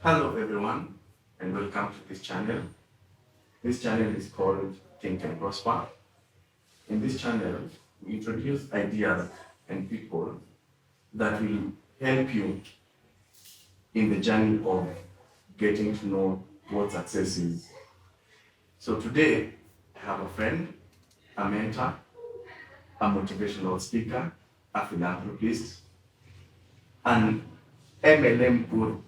Hello everyone and welcome to this channel. This channel is called Think and Prosper. In this channel, we introduce ideas and people that will help you in the journey of getting to know what success is. So today, I have a friend, a mentor, a motivational speaker, a philanthropist, an MLM guru.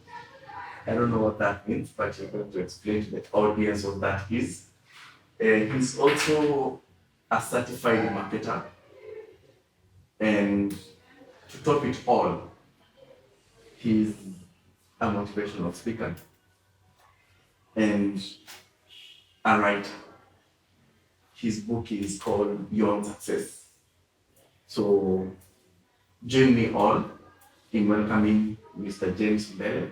I don't know what that means, but you're going to explain to the audience what that is. He's also a certified marketer, and to top it all, he's a motivational speaker and a writer. His book is called Beyond Success. So join me all in welcoming Mr. James Mbele.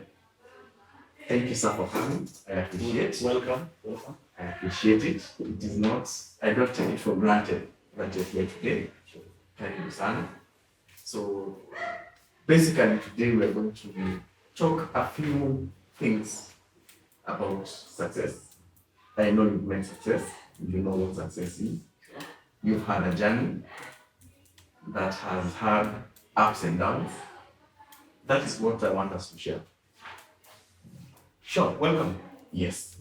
Thank you, sir, for coming. I appreciate it. Welcome. I appreciate it. It is not, I don't take it for granted that you're here today. Thank you, son. So basically today we're going to talk a few things about success. I know you've made success. You know what success is. You've had a journey that has had ups and downs. That is what I want us to share. Sure, welcome. Yes.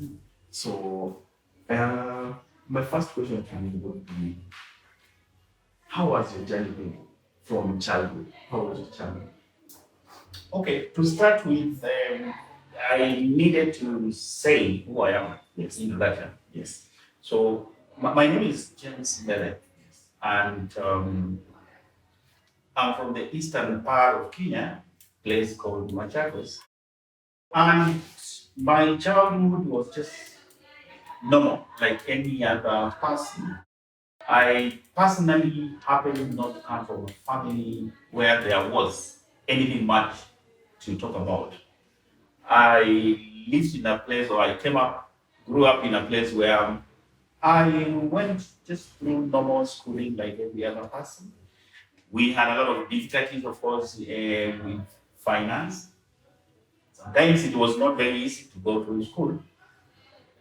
So, my first question to you would be, how was your journey been from childhood? How was your childhood? Okay, to start with, I needed to say who I am. Yes. Introduction. Yes. So, my name is James Mbele, and I'm from the eastern part of Kenya, place called Machakos. And my childhood was just normal, like any other person. I personally happen not to come from a family where there was anything much to talk about. I lived in a place, or I grew up in a place where I went just through normal schooling like every other person. We had a lot of difficulties, of course, with finance. Sometimes it was not very easy to go through school.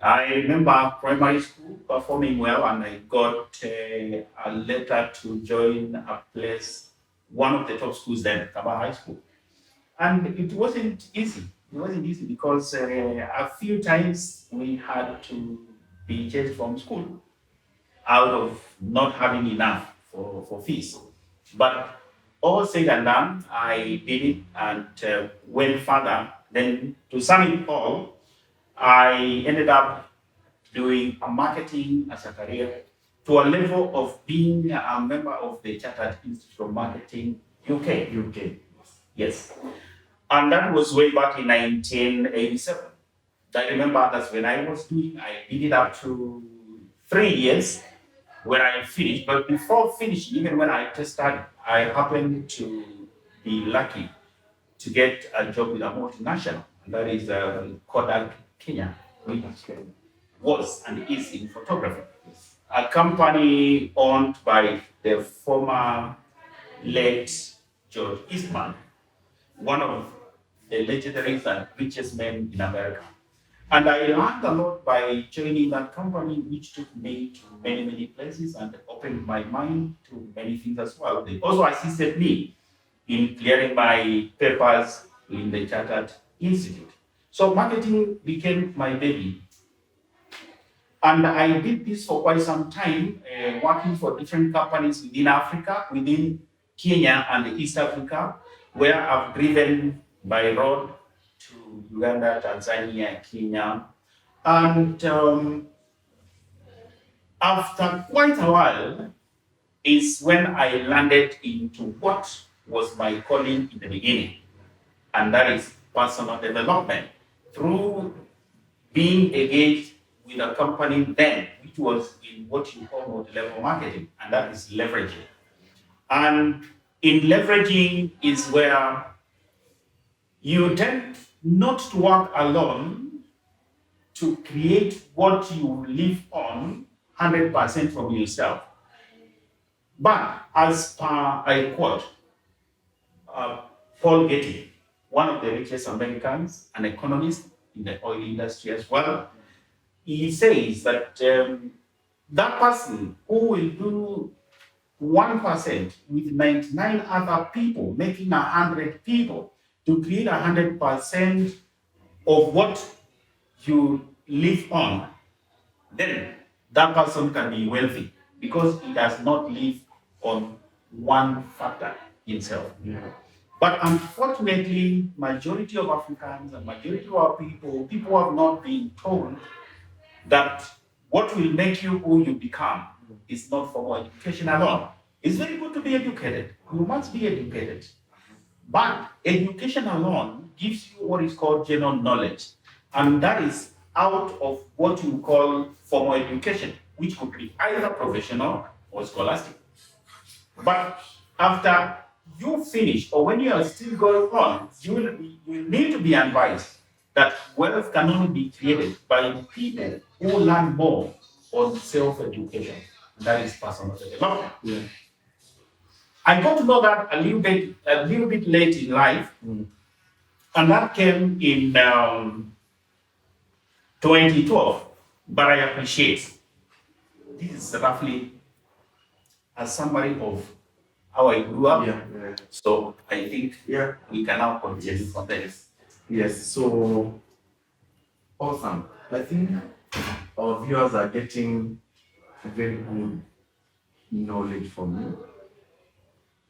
I remember primary school performing well, and I got a letter to join a place, one of the top schools then, Kaba High School. And it wasn't easy. It wasn't easy because a few times we had to be chased from school out of not having enough for fees. But all said and done, I did it and went further. Then to sum it all, I ended up doing marketing as a career to a level of being a member of the Chartered Institute of Marketing UK. UK. Yes. And that was way back in 1987. I remember that's when I did it up to 3 years when I finished. But before finishing, even when I just started, I happened to be lucky to get a job with a multinational, and that is Kodak Kenya, which was and is in photography. A company owned by the former late George Eastman, one of the legendary and richest men in America. And I learned a lot by joining that company, which took me to many, many places and opened my mind to many things as well. They also assisted me in clearing my papers in the Chartered Institute. So marketing became my baby. And I did this for quite some time, working for different companies within Africa, within Kenya and East Africa, where I've driven by road to Uganda, Tanzania, Kenya. And after quite a while is when I landed into what was my calling in the beginning, and that is personal development through being engaged with a company then, which was in what you call multi-level marketing, and that is leveraging. And in leveraging is where you tend not to work alone to create what you live on 100% from yourself. But as per, I quote, Paul Getty, one of the richest Americans, an economist, in the oil industry as well. He says that that person who will do 1% with 99 other people, making 100 people, to create 100% of what you live on, then that person can be wealthy because he does not live on one factor himself. Yeah. But unfortunately, majority of Africans and majority of our people have not been told that what will make you who you become is not formal education alone. It's very good to be educated. You must be educated. But education alone gives you what is called general knowledge. And that is out of what you call formal education, which could be either professional or scholastic. But after you finish, or when you are still going on, you need to be advised that wealth can only be created by people who learn more on self-education. That is personal development. Yeah. I got to know that a little bit late in life, and that came in 2012. But I appreciate this is roughly a summary of how I grew up. Yeah. Yeah. So I think Yeah. we can now continue from there. Yes. So awesome. I think our viewers are getting very good knowledge from you.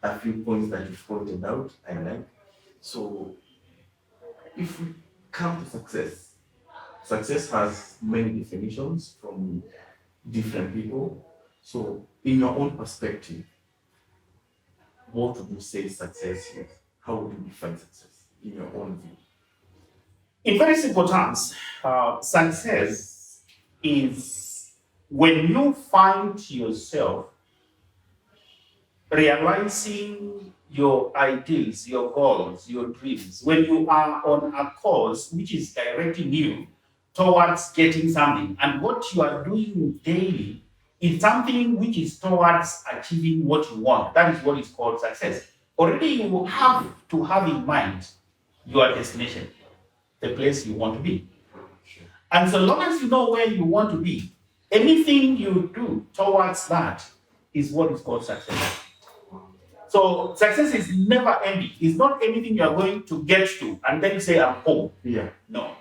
A few points that you pointed out, I like. So if we come to success, success has many definitions from different people. So in your own perspective, what would you say success is? How would you define success in your own view? In very simple terms, success is when you find yourself realizing your ideals, your goals, your dreams, when you are on a course which is directing you towards getting something, and what you are doing daily is something which is towards achieving what you want. That is what is called success. Already you have to have in mind your destination, the place you want to be. And so long as you know where you want to be, anything you do towards that is what is called success. So success is never ending. It's not anything you are going to get to and then say, I'm home. Yeah. No.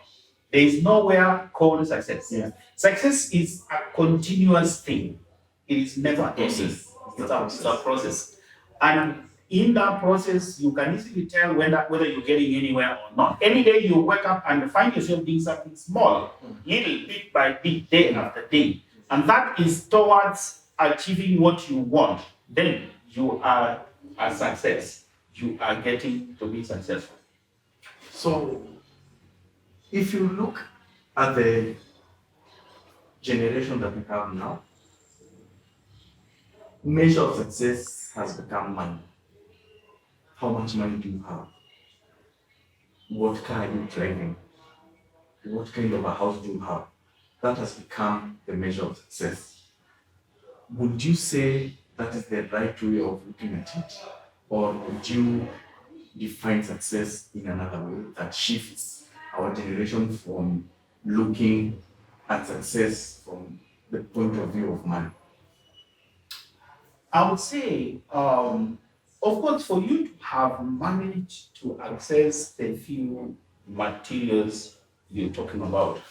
There is nowhere called success. Yeah. Success is a continuous thing. It is never ending. Process. It's a process. And in that process, you can easily tell whether you're getting anywhere or not. Any day you wake up and find yourself doing something small, little bit by bit, day after day, and that is towards achieving what you want, then you are a success. You are getting to be successful. So if you look at the generation that we have now, measure of success has become money. How much money do you have? What car are you driving? What kind of a house do you have? That has become the measure of success. Would you say that is the right way of looking at it? Or would you define success in another way that shifts our generation from looking at success from the point of view of money? I would say, of course, for you to have managed to access the few materials you're talking about,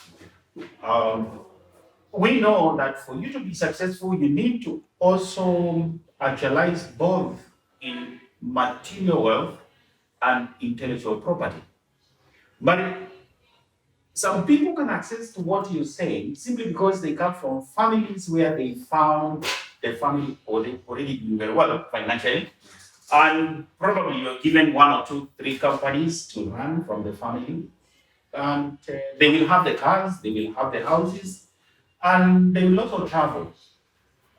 we know that for you to be successful, you need to also actualize both in material wealth and intellectual property. But some people can access to what you're saying simply because they come from families where they found the family already doing very well financially, and probably you're given 1 or 2, 3 companies to run from the family, and they will have the cars, they will have the houses, and they will also travel.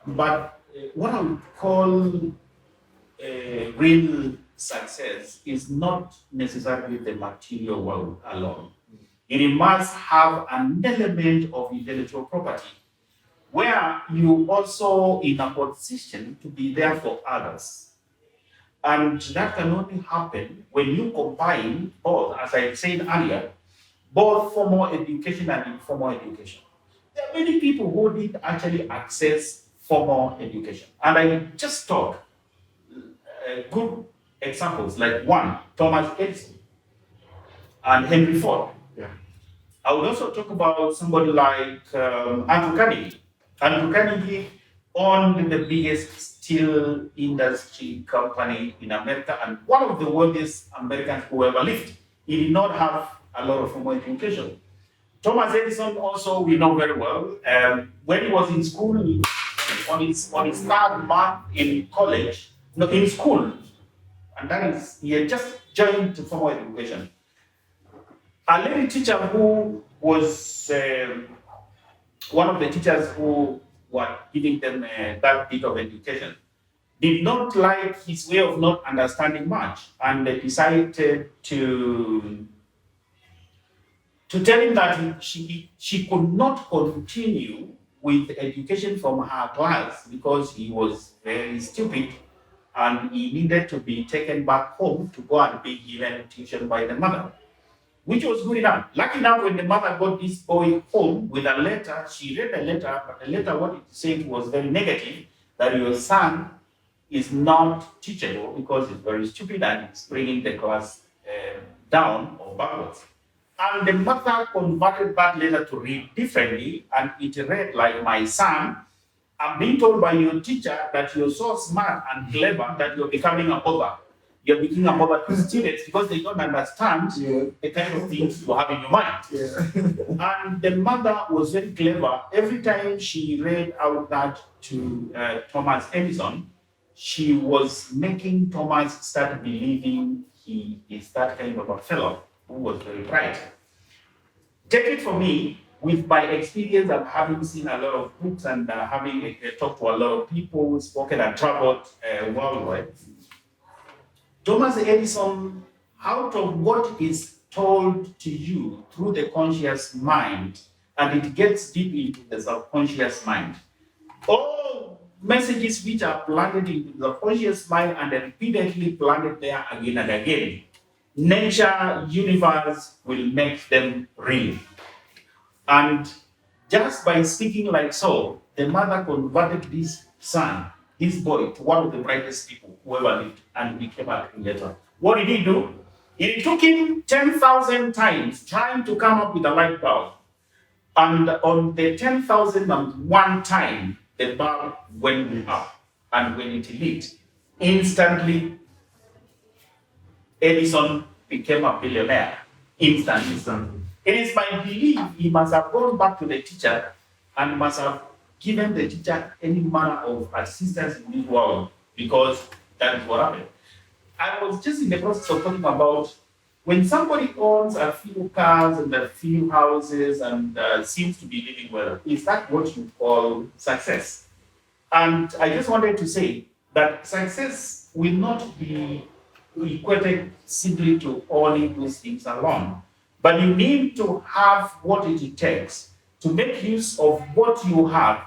But what I would call real success is not necessarily the material world alone. It must have an element of intellectual property where you also in a position to be there for others. And that can only happen when you combine both, as I said earlier, both formal education and informal education. There are many people who did actually access formal education. And I just talk good examples like one, Thomas Edison and Henry Ford. Yeah. I would also talk about somebody like Andrew Carnegie. Andrew Carnegie owned the biggest steel industry company in America and one of the wealthiest Americans who ever lived. He did not have a lot of formal education. Thomas Edison also we know very well. When he was in school, on his third month in college, no, in school, and that is he had just joined formal education. A lady teacher who was one of the teachers who were giving them that bit of education did not like his way of not understanding much, and they decided to tell him that she could not continue with education from her class because he was very stupid and he needed to be taken back home to go and be given tuition by the mother, which was good enough. Lucky enough, when the mother got this boy home with a letter, she read the letter, but the letter, what it said was very negative, that your son is not teachable because he's very stupid and it's bringing the class down or backwards. And the mother converted that letter to read differently, and it read like, my son, I'm being told by your teacher that you're so smart and clever that you're becoming a bother. You're becoming a bother to students because they don't understand the kind of things you have in your mind. Yeah. And the mother was very clever. Every time she read out that to Thomas Edison, she was making Thomas start believing he is that kind of a fellow who was very bright. Take it from me, with my experience of having seen a lot of books and having talked to a lot of people, spoken and traveled worldwide, Thomas Edison, out of what is told to you through the conscious mind, and it gets deep into the subconscious mind, all messages which are planted into the conscious mind and repeatedly planted there again and again, nature, universe will make them real. And just by speaking like so, the mother converted this son, this boy, to one of the brightest people who ever lived and became a creator. What did he do? It took him 10,000 times trying to come up with a light bulb. And on the 10,001 time, the bulb went up. And when it lit, instantly, Edison became a billionaire. Instantly. It is my belief he must have gone back to the teacher and must have given the teacher any manner of assistance in this world, because that is what happened. I was just in the process of talking about when somebody owns a few cars and a few houses and seems to be living well, is that what you call success? And I just wanted to say that success will not be equated simply to owning those things alone. But you need to have what it takes to make use of what you have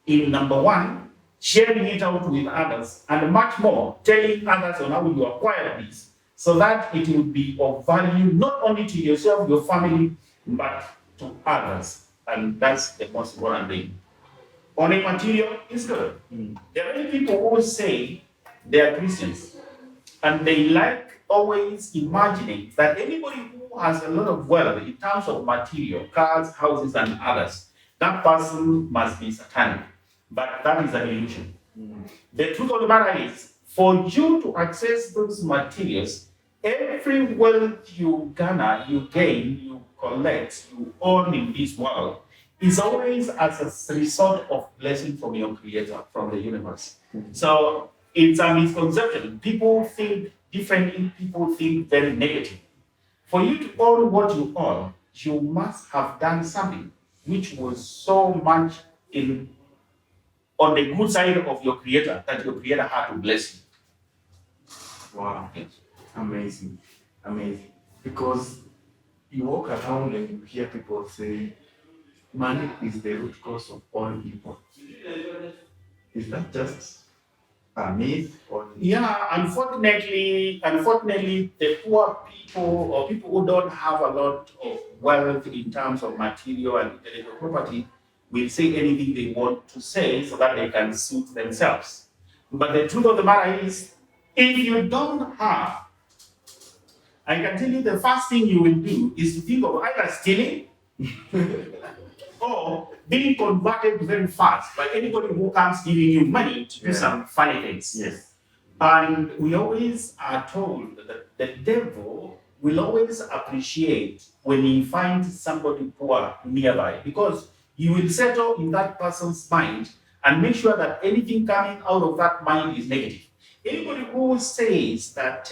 in number one, sharing it out with others, and much more, telling others on how you acquire this, so that it will be of value not only to yourself, your family, but to others. And that's the most important thing. Owning material is good. There are many people who say they are Christians, and they like always imagining that anybody who has a lot of wealth in terms of material, cars, houses, and others, that person must be satanic. But that is an illusion. The truth of the matter is, for you to access those materials, every wealth you garner, you gain, you collect, you own in this world, is always as a result of blessing from your creator, from the universe. So it's a misconception. People think differently, people think very negative. For you to own what you own, you must have done something which was so much on the good side of your creator that your creator had to bless you. Wow. Amazing. Amazing. Because you walk around and you hear people say, money is the root cause of all evil. Is that just a myth or Yeah, unfortunately, the poor people or people who don't have a lot of wealth in terms of material and intellectual property will say anything they want to say so that they can suit themselves. But the truth of the matter is, if you don't have, I can tell you the first thing you will do is to think of either stealing or being converted very fast by anybody who comes giving you money to do some funny things. yes. And we always are told that the devil will always appreciate when he finds somebody poor nearby because you will settle in that person's mind and make sure that anything coming out of that mind is negative. Anybody who says that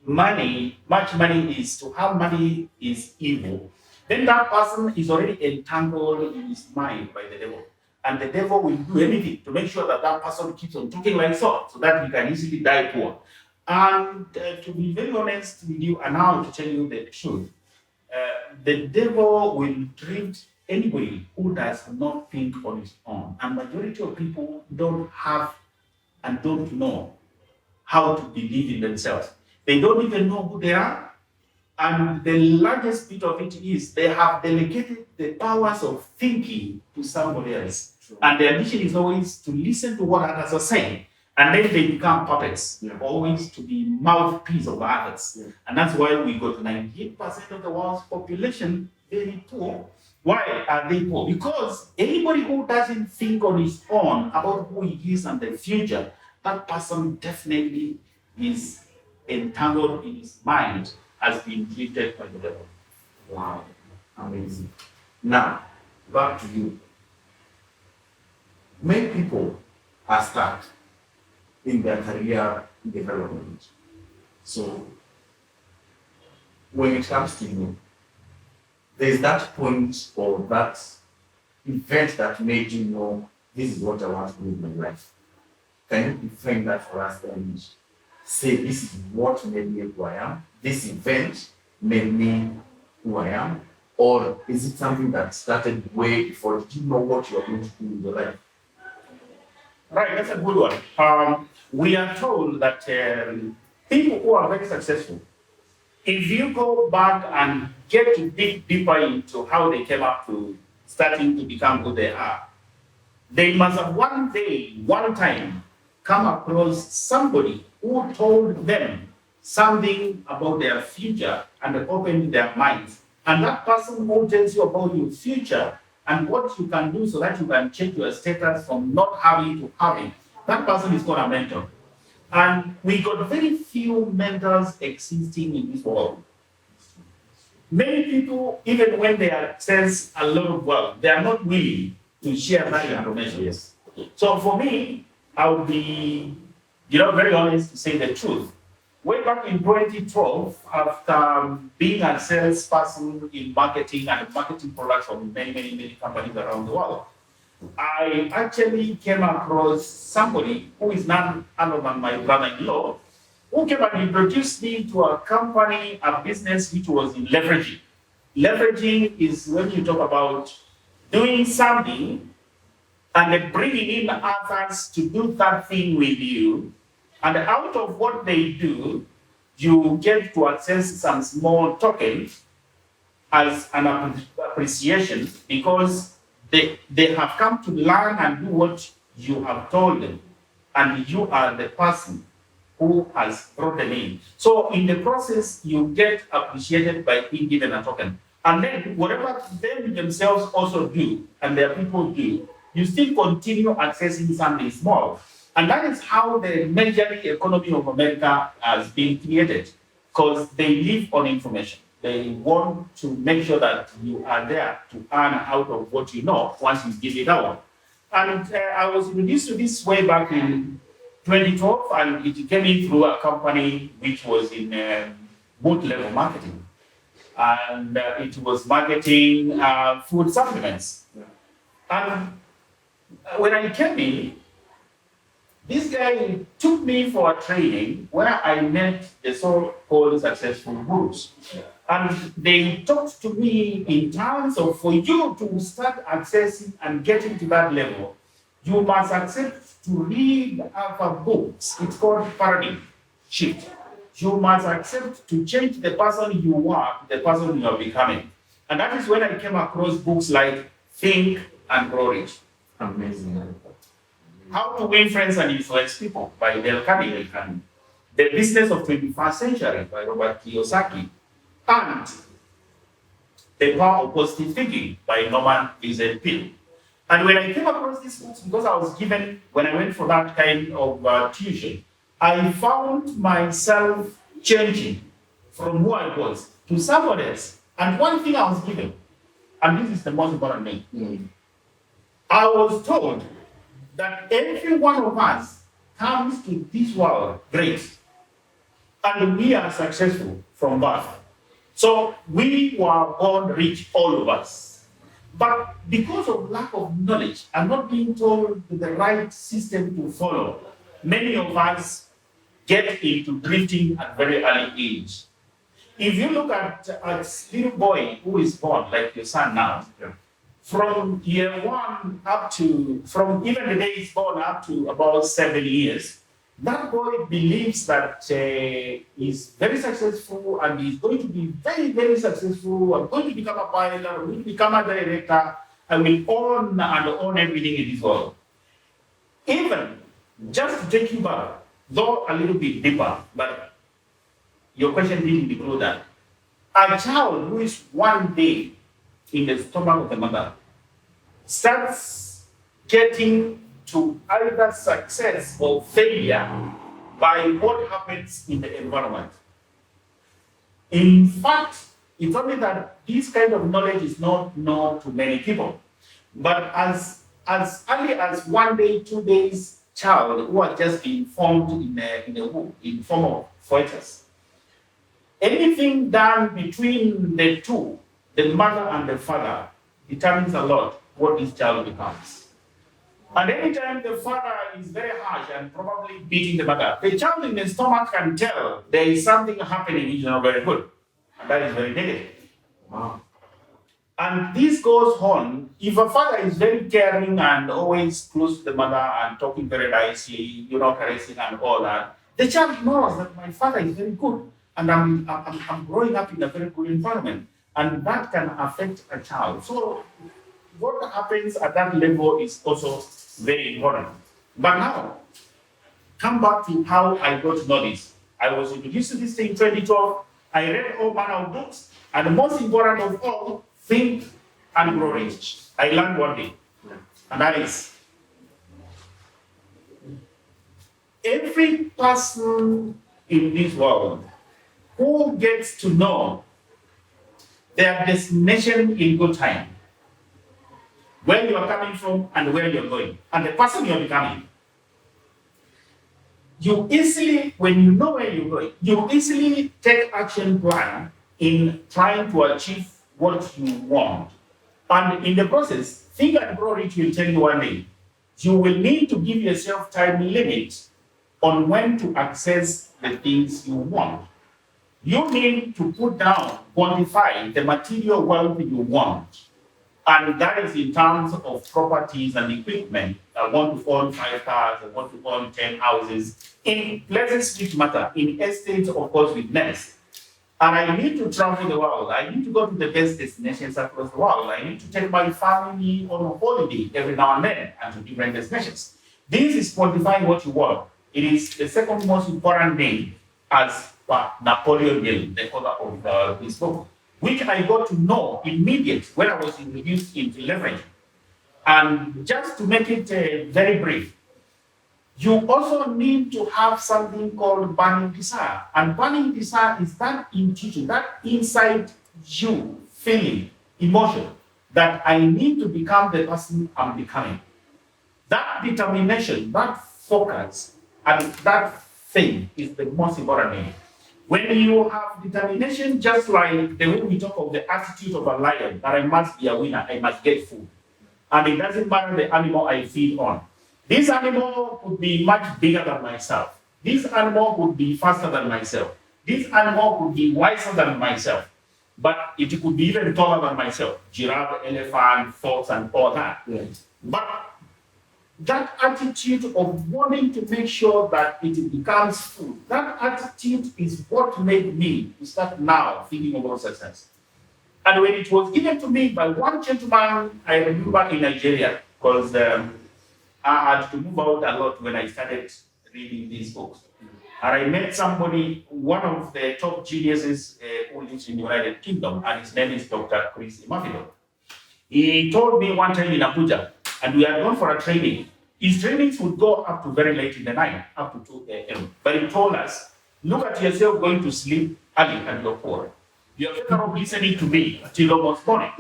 much money is to have money is evil, then that person is already entangled in his mind by the devil. And the devil will do anything to make sure that that person keeps on talking like so that he can easily die poor. And to be very honest with you, and now to tell you the truth, the devil will treat anybody who does not think on his own. And majority of people don't have and don't know how to believe in themselves. They don't even know who they are. And the largest bit of it is they have delegated the powers of thinking to somebody else. And their mission is always to listen to what others are saying. And then they become puppets, always to be mouthpiece of others. Yeah. And that's why we got 98% of the world's population very poor. Why are they poor? Because anybody who doesn't think on his own about who he is and the future, that person definitely is entangled in his mind, has been treated by the devil. Wow, amazing. Now, back to you. Many people are stuck in their career development. So, when it comes to you, there's that point or that event that made you know this is what I want to do in my life. Can you define that for us and say this is what made me who I am? This event made me who I am? Or is it something that started way before? Did you know what you are going to do in your life? Right, that's a good one. We are told that people who are very successful, if you go back and get to dig deeper into how they came up to starting to become who they are, they must have one day, one time, come across somebody who told them something about their future and opened their minds. And that person who tells you about your future and what you can do so that you can change your status from not having to having, that person is called a mentor. And we got very few mentors existing in this world. Many people, even when they access a lot of wealth, they are not willing to share that information. Yes. So for me, I would be, very honest to say the truth. Way back in 2012, after being a salesperson in marketing and marketing products for many companies around the world, I actually came across somebody who is none other than my brother-in-law, who came and introduced me to a company, a business which was in leveraging. Leveraging is when you talk about doing something and then bringing in others to do that thing with you. And out of what they do, you get to access some small tokens as an appreciation because they have come to learn and do what you have told them. And you are the person who has brought them in. So in the process, you get appreciated by being given a token. And then whatever them themselves also do, and their people do, you still continue accessing something small. And that is how the major economy of America has been created, because they live on information. They want to make sure that you are there to earn out of what you know once you give it out. And I was introduced to this way back in 2012, and it came in through a company which was in boot-level marketing. And it was marketing food supplements. And when I came in, this guy took me for a training where I met the so-called successful gurus. And they talked to me in terms of for you to start accessing and getting to that level, You must accept to read other books. It's called paradigm shift. You must accept to change the person you are to the person you are becoming. And that is when I came across books like Think and Grow Rich. Amazing. How to Win Friends and Influence People by Dale Carnegie. The Business of 21st Century by Robert Kiyosaki. And The Power of Positive Thinking by Norman Vincent Peale. And when I came across these books, because I was given, when I went for that kind of tuition, I found myself changing from who I was to someone else. And one thing I was given, and this is the most important thing, I was told that every one of us comes to this world great, and we are successful from birth. So we were born rich, all of us. But because of lack of knowledge and not being told the right system to follow, many of us get into drifting at very early age. If you look at a little boy who is born, like your son now, from year one up to, from even the day he's born up to about 7 years, that boy believes that he's very successful and he's going to be very, very successful. I'm going to become a pilot, I'm going to become a director, I will own everything in this world. Even just to take you back, though a little bit deeper, but your question didn't include that. A child who is one day in the stomach of the mother starts getting to either success or failure by what happens in the environment. In fact, it's only that this kind of knowledge is not known to many people. But as early as 1 day, 2 days, child who has just been formed in the womb, in form of fetus, anything done between the two, the mother and the father, determines a lot what this child becomes. And anytime the father is very harsh and probably beating the mother, the child in the stomach can tell there is something happening which is not very good. And that is very negative. Wow. And this goes on. If a father is very caring and always close to the mother and talking very nicely, caressing and all that, the child knows that my father is very good and I'm growing up in a very good environment. And that can affect a child. So what happens at that level is also very important. But now, come back to how I got to know this. I was introduced to this thing in 2012. I read all manner of books, and the most important of all, Think and Grow Rich. I learned one thing, and that is every person in this world who gets to know their destination in good time, where you are coming from and where you're going, and the person you're becoming. You easily, when you know where you're going, you easily take action plan in trying to achieve what you want. And in the process, Think and Grow Rich will tell you one thing. You will need to give yourself time limit on when to access the things you want. You need to put down, quantify the material wealth you want. And that is in terms of properties and equipment. I want to own 5 cars, I want to own 10 houses, in places which matter, in estates, of course, with nests. And I need to travel the world. I need to go to the best destinations across the world. I need to take my family on a holiday every now and then and to different destinations. This is quantifying what you want. It is the second most important thing, as Napoleon Hill, the author of this book, which I got to know immediately when I was introduced into leverage. And just to make it very brief, you also need to have something called burning desire. And burning desire is that intuition, that inside you feeling, emotion, that I need to become the person I'm becoming. That determination, that focus, and that thing is the most important thing. When you have determination, just like the way we talk of the attitude of a lion, that I must be a winner, I must get food. And it doesn't matter the animal I feed on. This animal could be much bigger than myself. This animal could be faster than myself. This animal could be wiser than myself. But it could be even taller than myself. Giraffe, elephant, fox, and all that. Yes. But that attitude of wanting to make sure that it becomes food, that attitude is what made me start now thinking about success. And when it was given to me by one gentleman, I remember in Nigeria, because I had to move out a lot when I started reading these books. And I met somebody, one of the top geniuses who lives in the United Kingdom, and his name is Dr. Chris Imafidon. He told me one time in Abuja, and we had gone for a training. His trainings would go up to very late in the night, up to 2 a.m. But he told us, look at yourself going to sleep early and you're poor. You're better off listening to me till almost morning.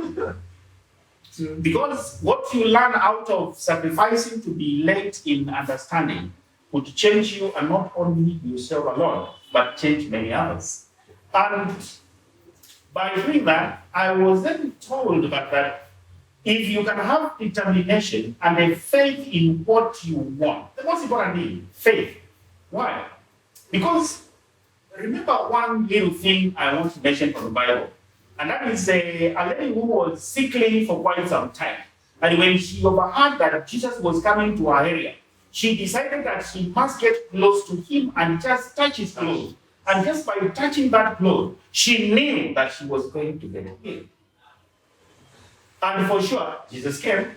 Because what you learn out of sacrificing to be late in understanding would change you, and not only yourself alone, but change many others. And by doing that, I was then told that if you can have determination and a faith in what you want, the most important thing, faith. Why? Because remember one little thing I want to mention from the Bible, and that is a lady who was sickly for quite some time. And when she overheard that Jesus was coming to her area, she decided that she must get close to him and just touch his clothes. And just by touching that cloth, she knew that she was going to get healed. And for sure, Jesus came.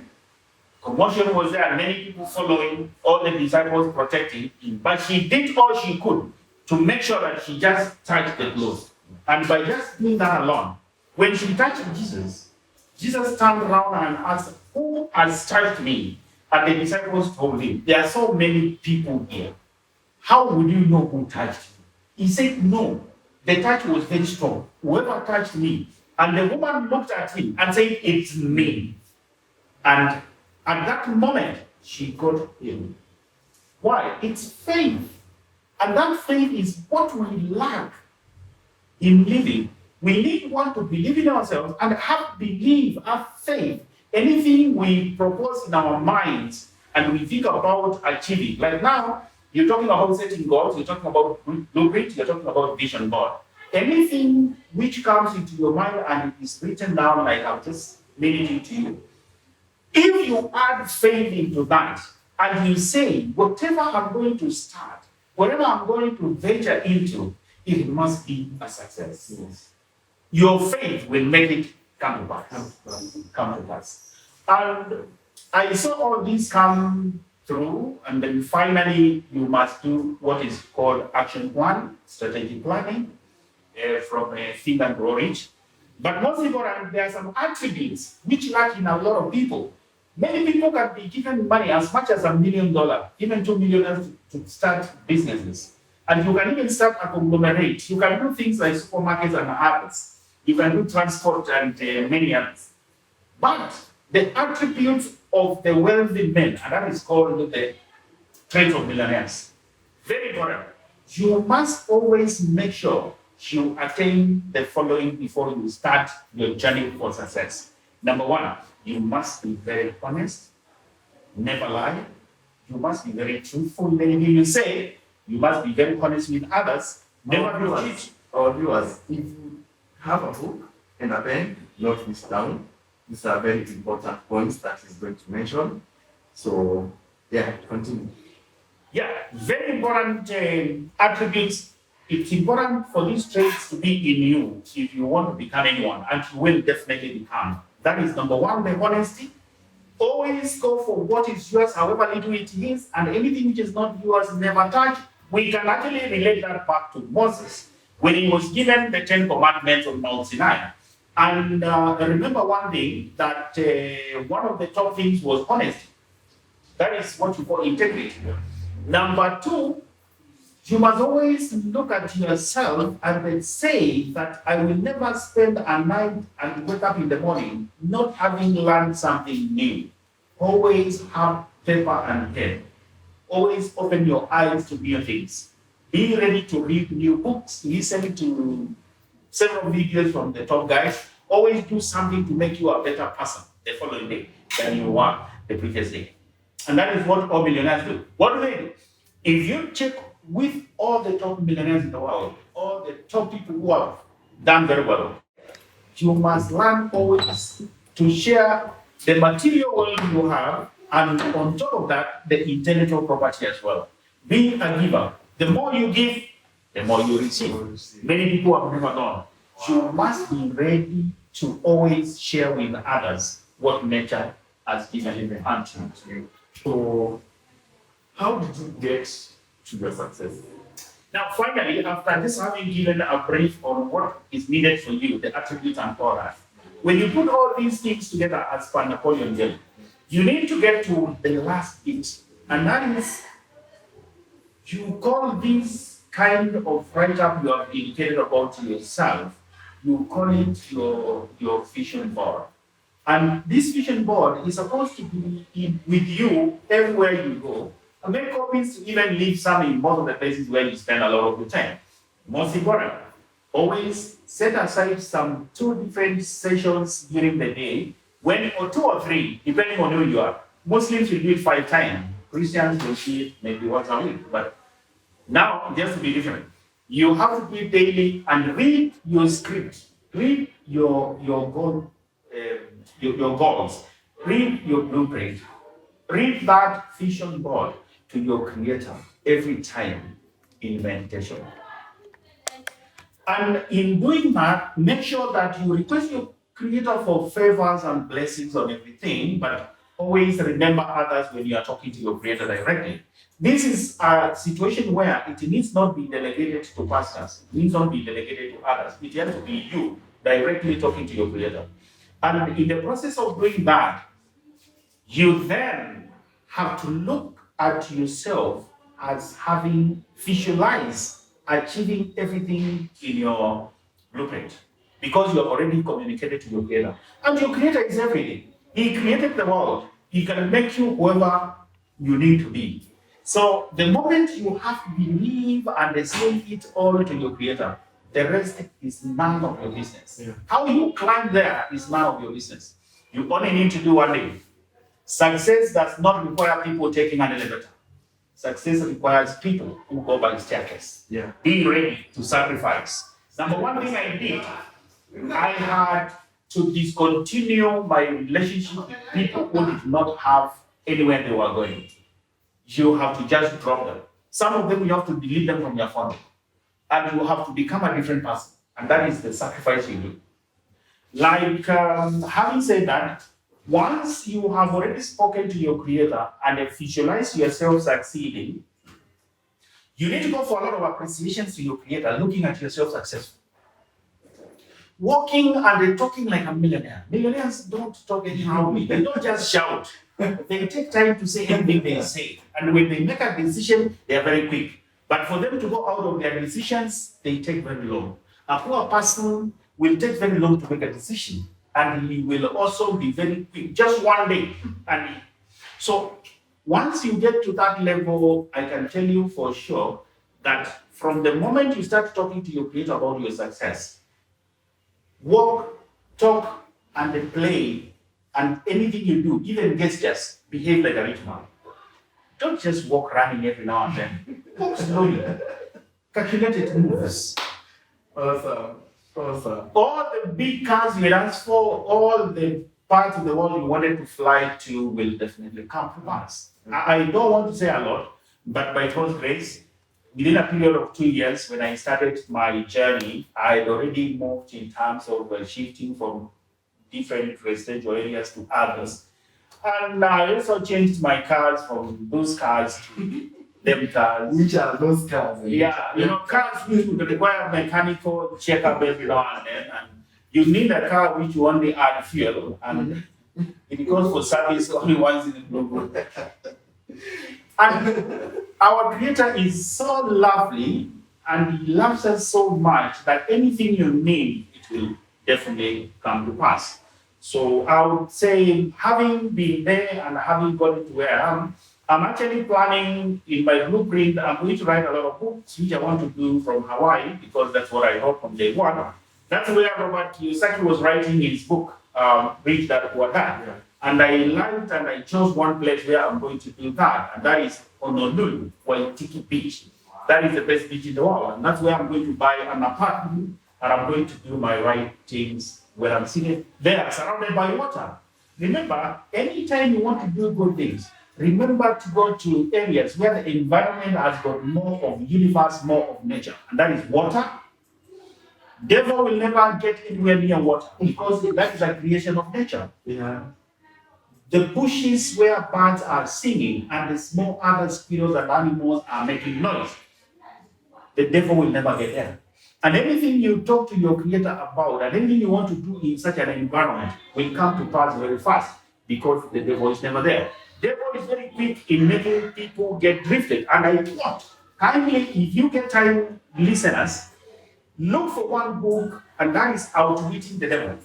Commotion was there, and many people following, all the disciples protecting him. But she did all she could to make sure that she just touched the clothes. And by just doing that alone, when she touched Jesus, Jesus turned around and asked, who has touched me? And the disciples told him, there are so many people here. How would you know who touched you? He said, no. The touch was very strong. Whoever touched me. And the woman looked at him and said, it's me. And at that moment, she got healed. Why? It's faith. And that faith is what we lack in living. We need one to believe in ourselves and have faith. Anything we propose in our minds and we think about achieving. Like now, you're talking about setting goals, you're talking about blueprint, you're talking about vision board. Anything which comes into your mind and it is written down like I've just made it to you. If you add faith into that and you say, whatever I'm going to start, whatever I'm going to venture into, it must be a success. Yes. Your faith will make it come to pass. And I saw all this come through, and then finally you must do what is called action one, strategic planning, from Think and Grow Rich. But most important, there are some attributes which lack in a lot of people. Many people can be given money as much as $1 million, even $2 million to start businesses. And you can even start a conglomerate. You can do things like supermarkets and others. You can do transport and many others. But the attributes of the wealthy men, and that is called the traits of millionaires, very important. You must always make sure you attain the following before you start your journey for success. Number one, you must be very honest, never lie. You must be very truthful in anything you say. You must be very honest with others, never cheat. Our viewers, if you have a book and a pen, note this down. These are very important points that he's going to mention. So, yeah, continue. Yeah, very important attributes. It's important for these traits to be in you if you want to become anyone, and you will definitely become. That is number one, the honesty. Always go for what is yours, however little it is, and anything which is not yours, never touch. We can actually relate that back to Moses when he was given the 10 Commandments on Mount Sinai. And remember one thing, that one of the top things was honesty. That is what you call integrity. Number two, you must always look at yourself and then say that I will never spend a night and wake up in the morning not having learned something new. Always have paper and pen. Always open your eyes to new things. Be ready to read new books, listen to several videos from the top guys. Always do something to make you a better person the following day than you were the previous day. And that is what all millionaires do. What do? If you check with all the top millionaires in the world, all the top people who have done very well, you must learn always to share the material wealth you have And on top of that, the intellectual property as well. Being a giver, the more you give, the more you receive. Many people have never known. You must be ready to always share with others what nature has given unto you. So, how did you get to your success? Now, finally, after this having given a brief on what is needed for you, the attributes and all that, when you put all these things together as per Napoleon Hill, you need to get to the last bit, and that is you call this kind of write-up you have indicated about yourself, you call it your vision board. And this vision board is supposed to be with you everywhere you go. And make copies to even leave some in most of the places where you spend a lot of your time. Most important, always set aside some 2 different sessions during the day, or 2 or 3, depending on who you are. Muslims will do it 5 times. Christians will do it maybe once a week. But now, just to be different, you have to do it daily and read your script, read your goals, read your blueprint, read that vision board to your creator every time in meditation. And in doing that, make sure that you request your creator for favors and blessings on everything, but always remember others when you are talking to your creator directly. This is a situation where it needs not be delegated to pastors, it needs not be delegated to others. It has to be you directly talking to your creator. And in the process of doing that, you then have to look at yourself as having visualized achieving everything in your blueprint, because you have already communicated to your creator. And your creator is everything. He created the world. He can make you whoever you need to be. So the moment you have to believe and explain it all to your creator, the rest is none of your business. Yeah. How you climb there is none of your business. You only need to do one thing. Success does not require people taking an elevator. Success requires people who go by the staircase. Yeah. Be ready to sacrifice. Number one thing I did, I had to discontinue my relationship with people who did not have anywhere they were going. You have to just drop them. Some of them you have to delete them from your phone. And you have to become a different person. And that is the sacrifice you do. Like, having said that, once you have already spoken to your creator and visualize yourself succeeding, you need to go for a lot of appreciations to your creator, looking at yourself successful. Walking and talking like a millionaire. Millionaires don't talk anyhow. They don't just shout. They take time to say everything they say. And when they make a decision, they are very quick. But for them to go out of their decisions, they take very long. A poor person will take very long to make a decision. And he will also be very quick, just one day. And so once you get to that level, I can tell you for sure that from the moment you start talking to your creator about your success, walk, talk, and play, and anything you do, even gestures, behave like a rich man. Don't just walk running every now and then. Walk slowly. Calculated moves. Awesome. All the big cars you asked for, all the parts of the world you wanted to fly to will definitely come to pass. I don't want to say a lot, but by God's grace, within a period of 2 years, when I started my journey, I had already moved in terms of shifting from different residential areas to others. And I also changed my cars from those cars to them cars. Which are those cars? Yeah, cars which would require mechanical checkup every now and then. And you need a car which you only add fuel, and it goes for service only once in a blue moon. And our Creator is so lovely, and He loves us so much that anything you need, it will definitely come to pass. So I would say, having been there and having gotten to where I am, I'm actually planning in my blueprint, I'm going to write a lot of books, which I want to do from Hawaii, because that's what I wrote from day one. That's where Robert Kiyosaki was writing his book, Rich Dad Poor Dad. Yeah. And I liked and I chose one place where I'm going to do that, and that is Honolulu, Waitiki Beach. That is the best beach in the world, and that's where I'm going to buy an apartment, and I'm going to do my writings where I'm sitting there, surrounded by water. Remember, anytime you want to do good things, remember to go to areas where the environment has got more of universe, more of nature, and that is water. Devil will never get anywhere near water because that is a creation of nature. Yeah. The bushes where birds are singing and the small other squirrels and animals are making noise, the devil will never get there. And anything you talk to your creator about and anything you want to do in such an environment will come to pass very fast because the devil is never there. Devil is very quick in making people get drifted. And I want, kindly, if you get time, listeners, look for one book, and that is Outwitting the Devil.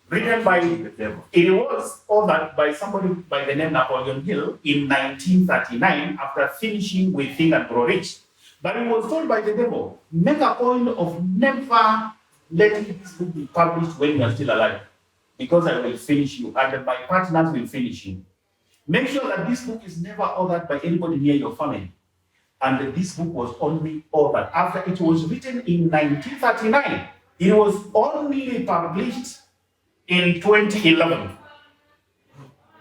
Written by the devil. It was authored by somebody by the name Napoleon Hill in 1939 after finishing with Think and Grow Rich. But it was told by the devil, make a point of never letting this book be published when you are still alive, because I will finish you and my partners will finish you. Make sure that this book is never authored by anybody near your family. And this book was only authored after it was written in 1939. It was only published in 2011.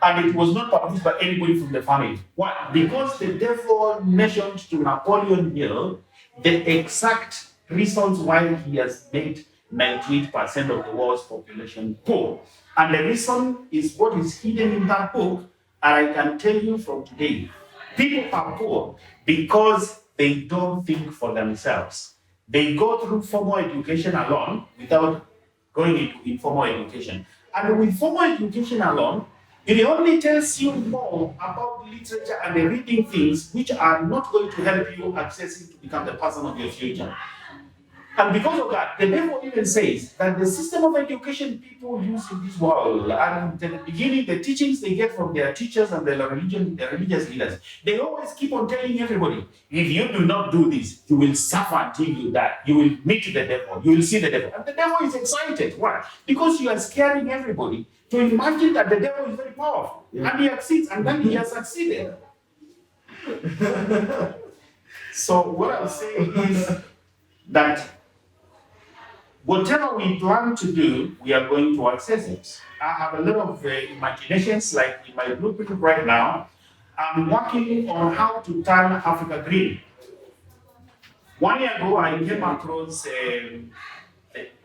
And it was not published by anybody from the family. Why? Because the devil mentioned to Napoleon Hill the exact reasons why he has made 98% of the world's population poor. And the reason is what is hidden in that book. And I can tell you from today, people are poor because they don't think for themselves. They go through formal education alone without going into informal education. And with formal education alone, it only tells you more about literature and the reading things which are not going to help you accessing to become the person of your future. And because of that, the devil even says that the system of education people use in this world, and at the beginning, the teachings they get from their teachers and their religious leaders, they always keep on telling everybody, if you do not do this, you will suffer until you die. You will meet the devil. You will see the devil. And the devil is excited. Why? Because you are scaring everybody to imagine that the devil is very powerful. Yeah. And he succeeds, and then he has succeeded. So what I'm saying is that whatever we plan to do, we are going to access it. I have a lot of imaginations, like in my blueprint right now. I'm working on how to turn Africa green. 1 year ago, I came across an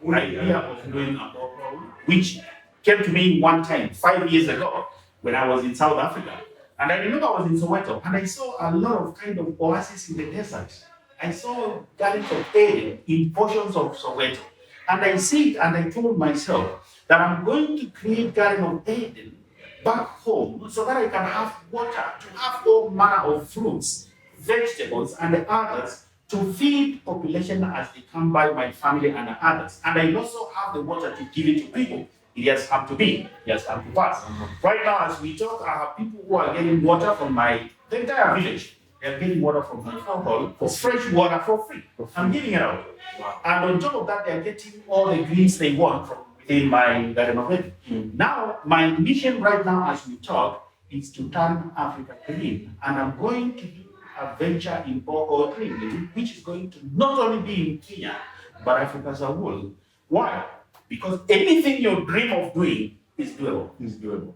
idea of doing a borehole, which came to me one time, 5 years ago, when I was in South Africa. And I remember I was in Soweto, and I saw a lot of kind of oases in the desert. I saw gardens of Eden in portions of Soweto. And I see it, and I told myself that I'm going to create Garden of Eden back home so that I can have water, to have all manner of fruits, vegetables, and others to feed population as they come by, my family and others. And I also have the water to give it to people. It has come to be, it has come to pass. Right now, as we talk, I have people who are getting water from the entire village. They're getting water from my borehole, for fresh water for free. I'm giving it out. Wow. And on top of that, they're getting all the greens they want from within my Garden of Eden. Now, my mission right now as we talk is to turn Africa green. And I'm going to do a venture in borehole drilling, which is going to not only be in Kenya, but Africa as a whole. Why? Because anything you dream of doing is doable. It's doable.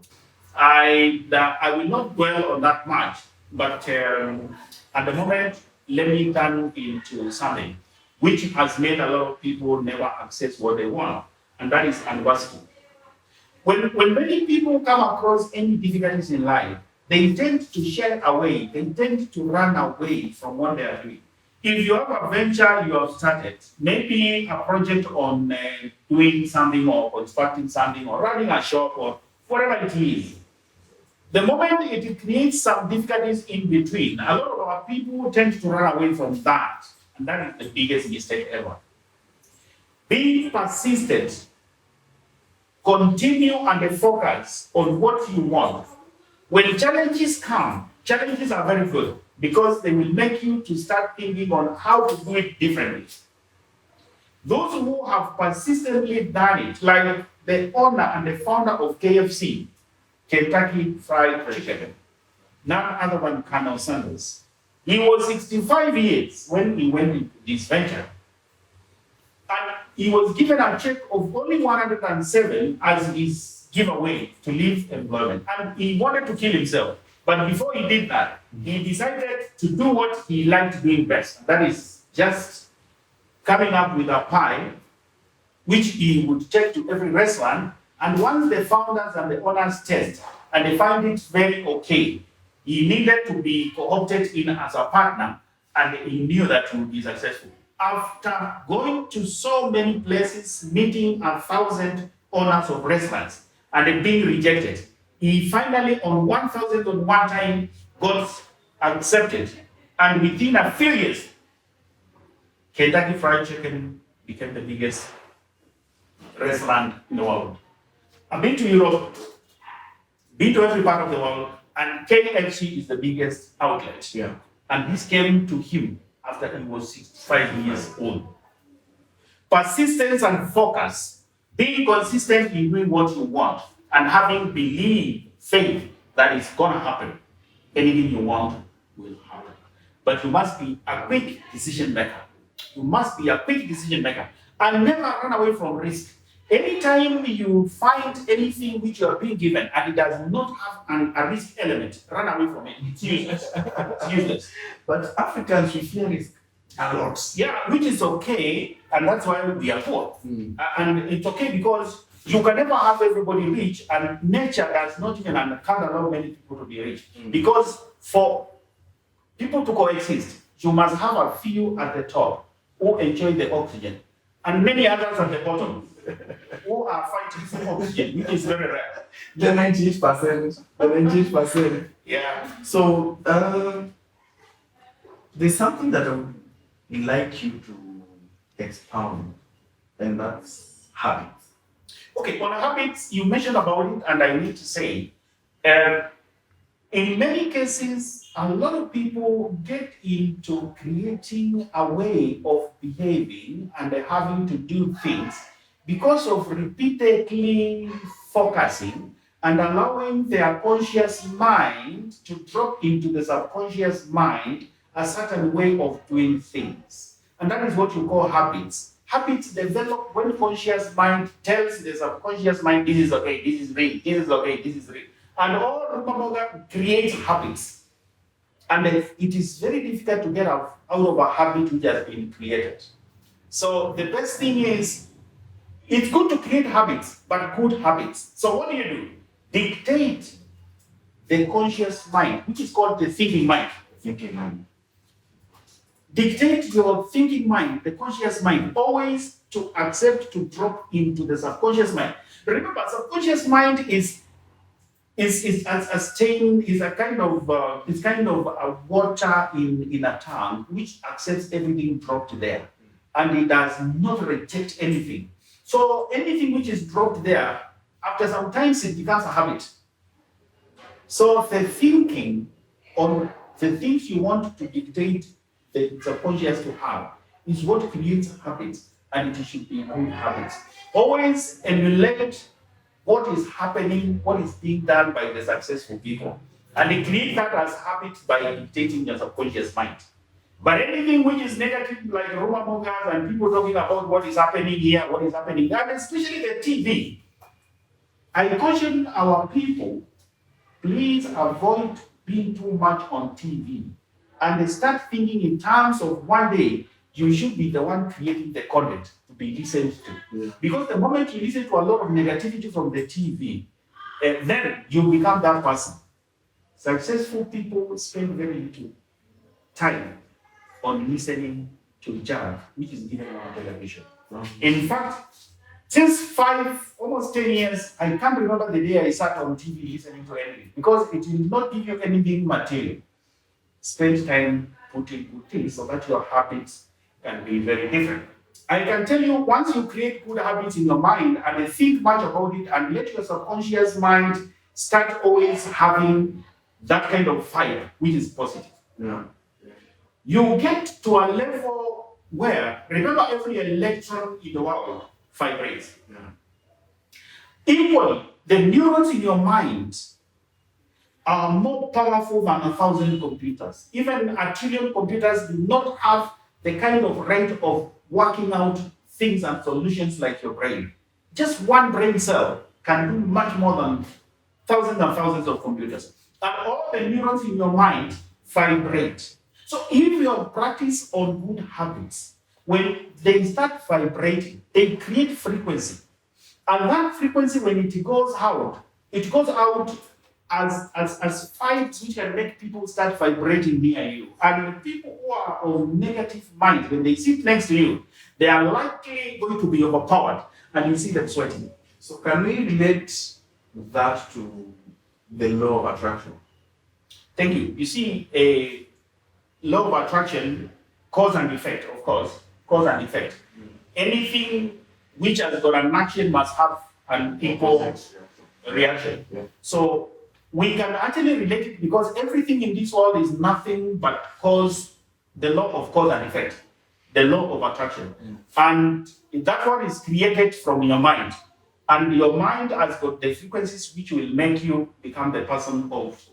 I will not dwell on that much. But at the moment, let me turn into something which has made a lot of people never access what they want, and that is adversity. When many people come across any difficulties in life, they tend to shy away, they tend to run away from what they are doing. If you have a venture you have started, maybe a project on doing something or constructing something or running a shop or whatever it is, the moment it creates some difficulties in between, a lot of our people tend to run away from that. And that is the biggest mistake ever. Be persistent. Continue and focus on what you want. When challenges come, challenges are very good because they will make you to start thinking on how to do it differently. Those who have persistently done it, like the owner and the founder of KFC, Kentucky Fried Chicken, none other than Colonel Sanders. He was 65 years when he went into this venture. And he was given a check of only 107 as his give away to leave employment. And he wanted to kill himself. But before he did that, he decided to do what he liked doing best. That is just coming up with a pie, which he would take to every restaurant. And once the founders and the owners test and they find it very okay, he needed to be co-opted in as a partner, and he knew that he would be successful. After going to so many places, meeting 1,000 owners of restaurants, and being rejected, he finally, on 1,001 time, got accepted. And within a few years, Kentucky Fried Chicken became the biggest restaurant in the world. I've been to Europe, been to every part of the world, and KFC is the biggest outlet. Yeah. And this came to him after he was 65 years old. Persistence and focus, being consistent in doing what you want, and having faith that it's gonna happen. Anything you want will happen. But you must be a quick decision maker. You must be a quick decision maker and never run away from risk. Anytime you find anything which you are being given and it does not have a risk element, run away from it. It's useless. It's useless. But Africans, we fear risk a lot. Yeah, which is okay, and that's why we are poor. And it's okay because you can never have everybody rich, and nature does not even can't allow many people to be rich. Because for people to coexist, you must have a few at the top who enjoy the oxygen, and many others at the bottom who are fighting for oxygen, which is very rare. The 98%. The 98%. Yeah. So there's something that I would like you to expound, and that's habits. Okay, on habits, you mentioned about it, and I need to say, in many cases, a lot of people get into creating a way of behaving and having to do things because of repeatedly focusing and allowing their conscious mind to drop into the subconscious mind a certain way of doing things. And that is what you call habits. Habits develop when conscious mind tells the subconscious mind, this is okay, this is real, this is okay, this is real. And all Rupamoga creates habits. And it is very difficult to get out of a habit which has been created. So the best thing is, it's good to create habits, but good habits. So what do? Dictate the conscious mind, which is called the thinking mind. Thinking mind. Dictate your thinking mind, the conscious mind, always to accept to drop into the subconscious mind. Remember, subconscious mind is a stain, is a kind of a water in a tank which accepts everything dropped there, and it does not reject anything. So anything which is dropped there, after some time, it becomes a habit. So the thinking on the things you want to dictate the subconscious to have is what creates habits, and it should be good habits. Always emulate what is happening, what is being done by the successful people, and they create that as habits by dictating your subconscious mind. But anything which is negative, like rumor mongers and people talking about what is happening here, what is happening there, and especially the TV, I caution our people, please avoid being too much on TV. And they start thinking in terms of one day, you should be the one creating the content to be listened to. Yeah. Because the moment you listen to a lot of negativity from the TV, then you become that person. Successful people spend very little time on listening to jazz, which is given on television. In fact, since almost 10 years, I can't remember the day I sat on TV listening to anything, because it will not give you anything material. Spend time putting good things so that your habits can be very different. I can tell you, once you create good habits in your mind and think much about it and let your subconscious mind start always having that kind of fire, which is positive. Yeah. You get to a level where, remember, every electron in the world vibrates. Yeah. Equally, the neurons in your mind are more powerful than 1,000 computers. Even a trillion computers do not have the kind of rate of working out things and solutions like your brain. Just one brain cell can do much more than thousands and thousands of computers. And all the neurons in your mind vibrate. So if you practice on good habits, when they start vibrating, they create frequency. And that frequency, when it goes out as vibes which can make people start vibrating near you. And people who are of negative mind, when they sit next to you, they are likely going to be overpowered, and you see them sweating. So can we relate that to the law of attraction? Thank you. You see, a law of attraction, cause and effect, of course, cause and effect. Anything which has got an action must have an equal reaction. Yeah. So we can actually relate it because everything in this world is nothing but the law of cause and effect, the law of attraction. And that one is created from your mind. And your mind has got the frequencies which will make you become the person of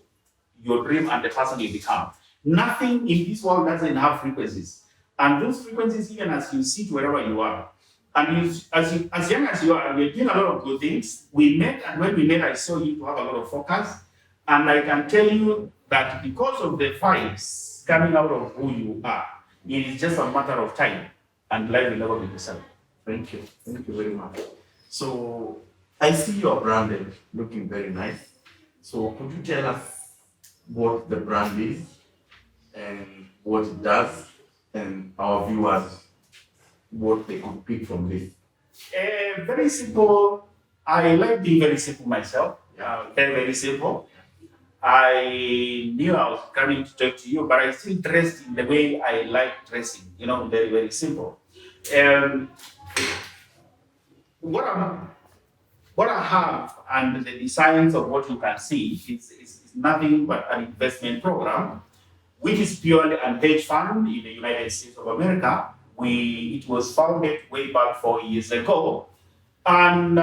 your dream and the person you become. Nothing in this world doesn't have frequencies. And those frequencies, even as you sit wherever you are, and as young as you are, we're doing a lot of good things. We met, and when we met, I saw you to have a lot of focus. And I can tell you that because of the vibes coming out of who you are, it is just a matter of time, and life will never be the same. Thank you. Thank you very much. So I see your branded looking very nice. So could you tell us what the brand is and what it does, and our viewers what they could pick from this? Very simple. I like being very simple myself. Very, very simple. I knew I was coming to talk to you, but I still dressed in the way I like dressing. Very, very simple. What I have and the designs of what you can see is nothing but an investment program, which is purely a hedge fund in the United States of America. It was founded way back 4 years ago. And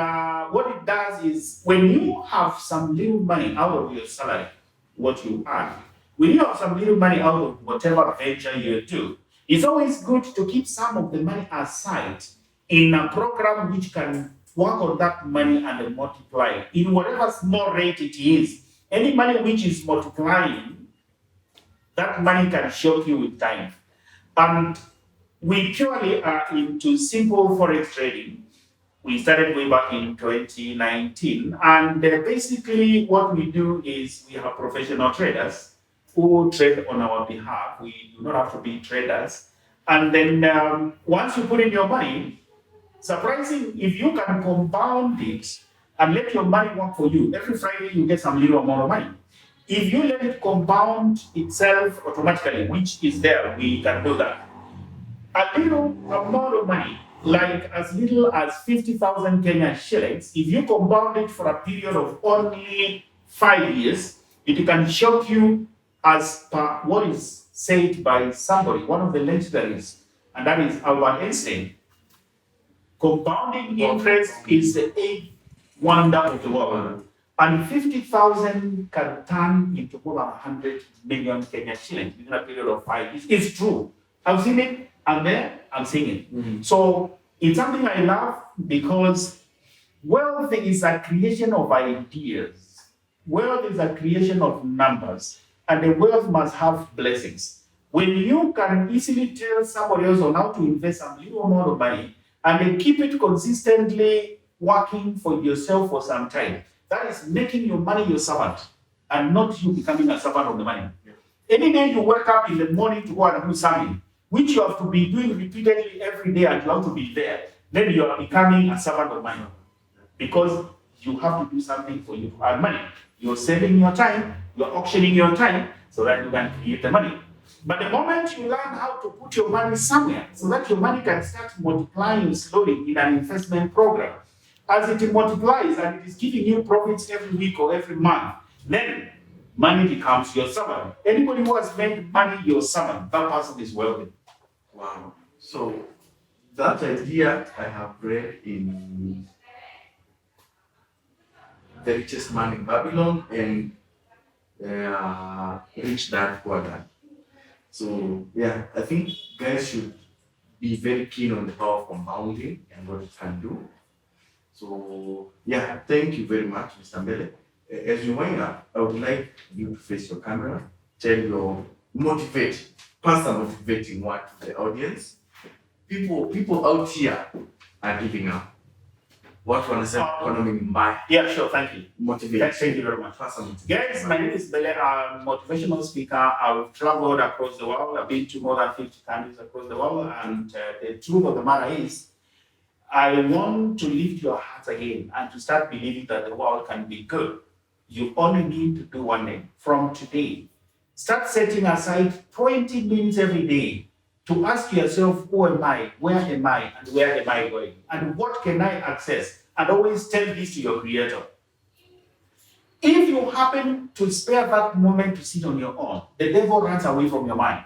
what it does is when you have some little money out of your salary, what you earn, when you have some little money out of whatever venture you do, it's always good to keep some of the money aside in a program which can work on that money and multiply in whatever small rate it is. Any money which is multiplying, that money can shock you with time. And we purely are into simple forex trading. We started way back in 2019, and basically what we do is we have professional traders who trade on our behalf. We do not have to be traders. And then once you put in your money, surprising, if you can compound it and let your money work for you, every Friday you get some little amount of money. If you let it compound itself automatically, which is there, we can do that. A little amount of money, like as little as 50,000 Kenyan shillings, if you compound it for a period of only 5 years, it can shock you as per what is said by somebody, one of the legendaries, and that is Albert Einstein. Compounding interest is the eighth wonder of the world. And 50,000 can turn into more than 100 million Kenyan shillings within a period of 5 years. It's true. I've seen it, I'm there, I'm seeing it. Mm-hmm. So it's something I love because wealth is a creation of ideas. Wealth is a creation of numbers. And the wealth must have blessings. When you can easily tell somebody else on how to invest a little amount of money and they keep it consistently working for yourself for some time, that is making your money your servant and not you becoming a servant of the money. Yeah. Any day you wake up in the morning to go and do something, which you have to be doing repeatedly every day and you have to be there, then you are becoming a servant of money. Because you have to do something for you to earn money. You're saving your time, you're auctioning your time so that you can create the money. But the moment you learn how to put your money somewhere so that your money can start multiplying slowly in an investment program, as it multiplies and it is giving you profits every week or every month, then money becomes your servant. Anybody who has made money your servant, that person is wealthy. Wow. So that idea I have read in The Richest Man in Babylon and Rich Dad Poor Dad. So yeah, I think guys should be very keen on the power of compounding and what it can do. So yeah, thank you very much, Mr. Mbele. As you wind up, I would like you to face your camera, tell your pass a motivating word to the audience. People out here are giving up. What one is economy by? Yeah, sure. Thank you. Motivate. Thank you very much. Pass a motivation. Guys, my name is Mbele. I'm a motivational speaker. I've traveled across the world. I've been to more than 50 countries across the world. And the truth of the matter is, I want to lift your hearts again and to start believing that the world can be good. You only need to do one thing. From today, start setting aside 20 minutes every day to ask yourself, who am I, and where am I going, and what can I access? And always tell this to your creator. If you happen to spare that moment to sit on your own, the devil runs away from your mind.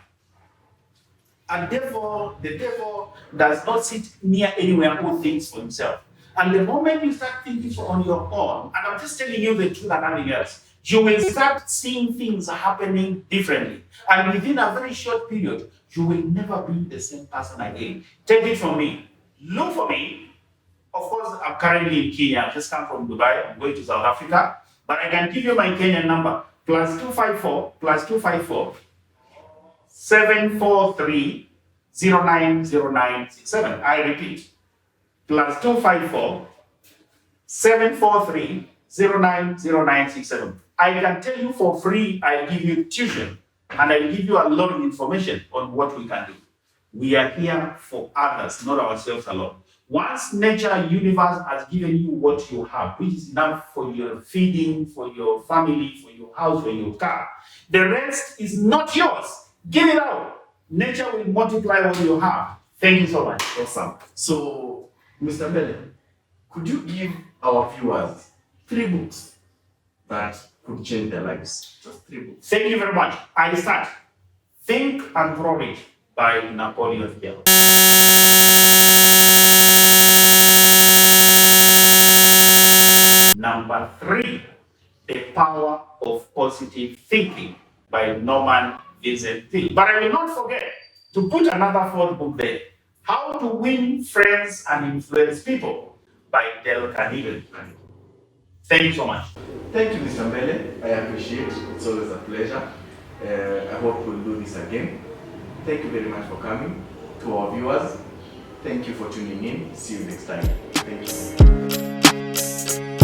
And therefore, the devil does not sit near anywhere who thinks for himself. And the moment you start thinking on your own, and I'm just telling you the truth and nothing else, you will start seeing things happening differently. And within a very short period, you will never be the same person again. Take it from me. Look for me. Of course, I'm currently in Kenya. I've just come from Dubai. I'm going to South Africa. But I can give you my Kenyan number. +254 743 090967. I repeat, +254 743 090967. I can tell you for free, I give you tuition and I give you a lot of information on what we can do. We are here for others, not ourselves alone. Once nature, universe has given you what you have, which is enough for your feeding, for your family, for your house, for your car, the rest is not yours. Give it out. Nature will multiply what you have. Thank you so much. Awesome. So, Mr. Mbele, could you give our viewers 3 books that could change their lives? Just 3 books. Thank you very much. I start. Think and Grow Rich by Napoleon Hill. Number 3, The Power of Positive Thinking by Norman Vincent Peale. But I will not forget to put another 4th book there, How to Win Friends and Influence People by Dale Carnegie. Thank you so much. Thank you, Mr. Mbele. I appreciate it. It's always a pleasure. I hope we'll do this again. Thank you very much for coming. To our viewers, thank you for tuning in. See you next time. Thank you.